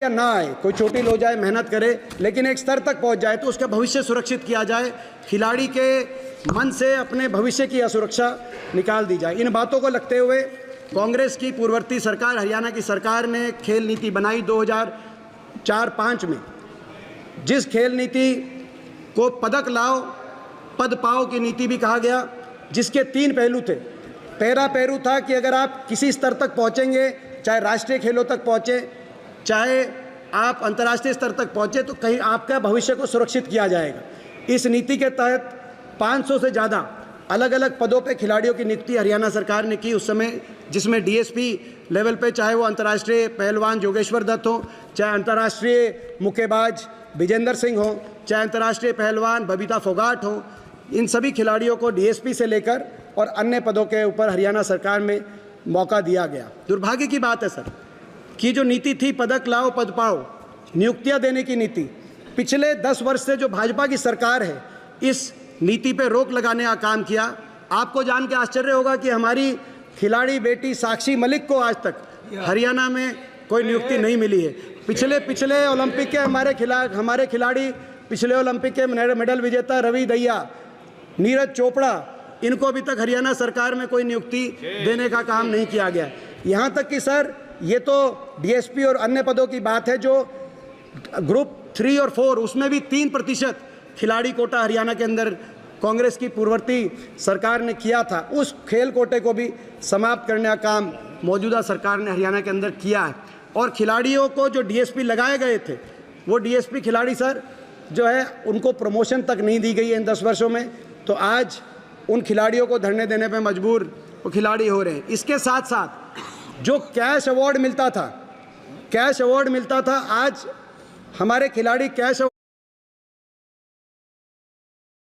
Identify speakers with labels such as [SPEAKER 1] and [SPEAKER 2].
[SPEAKER 1] या ना आए, कोई चोटिल हो जाए, मेहनत करे, लेकिन एक स्तर तक पहुंच जाए तो उसका भविष्य सुरक्षित किया जाए, खिलाड़ी के मन से अपने भविष्य की असुरक्षा निकाल दी जाए। इन बातों को लगते हुए कांग्रेस की पूर्ववर्ती सरकार, हरियाणा की सरकार ने खेल नीति बनाई 2004-05 में, जिस खेल नीति को पदक लाओ पद पाओ की नीति भी कहा गया, जिसके 3 पहलू थे। पहला पहलू था कि अगर आप किसी स्तर तक पहुंचेंगे, चाहे राष्ट्रीय खेलों तक पहुंचे, चाहे आप अंतर्राष्ट्रीय स्तर तक पहुंचे, तो कहीं आपका भविष्य को सुरक्षित किया जाएगा। इस नीति के तहत 500 से ज़्यादा अलग अलग पदों पे खिलाड़ियों की नियुक्ति हरियाणा सरकार ने की उस समय, जिसमें डीएसपी लेवल पे चाहे वो अंतर्राष्ट्रीय पहलवान योगेश्वर दत्त हो, चाहे अंतर्राष्ट्रीय मुक्केबाज विजेंद्र सिंह हो, चाहे अंतर्राष्ट्रीय पहलवान बबीता फोगाट हो, इन सभी खिलाड़ियों को डीएसपी से लेकर और अन्य पदों के ऊपर हरियाणा सरकार में मौका दिया गया। दुर्भाग्य की बात है सर कि जो नीति थी पदक लाओ पद पाओ, नियुक्तियां देने की नीति, पिछले 10 वर्ष से जो भाजपा की सरकार है इस नीति पे रोक लगाने का काम किया। आपको जान के आश्चर्य होगा कि हमारी खिलाड़ी बेटी साक्षी मलिक को आज तक हरियाणा में कोई नियुक्ति नहीं मिली है। पिछले ओलंपिक के हमारे खिलाड़ी, पिछले ओलंपिक के मेडल विजेता रवि दहिया, नीरज चोपड़ा, इनको अभी तक हरियाणा सरकार में कोई नियुक्ति देने का काम नहीं किया गया। यहाँ तक कि सर ये तो डीएसपी और अन्य पदों की बात है, जो ग्रुप 3 और 4 उसमें भी 3% खिलाड़ी कोटा हरियाणा के अंदर कांग्रेस की पूर्ववर्ती सरकार ने किया था। उस खेल कोटे को भी समाप्त करने का काम मौजूदा सरकार ने हरियाणा के अंदर किया है। और खिलाड़ियों को जो डीएसपी लगाए गए थे, वो डीएसपी खिलाड़ी सर जो है उनको प्रमोशन तक नहीं दी गई है इन 10 वर्षों में। तो आज उन खिलाड़ियों को धरने देने पे मजबूर वो खिलाड़ी हो रहे हैं। इसके साथ साथ जो कैश अवार्ड मिलता था, आज हमारे खिलाड़ी कैश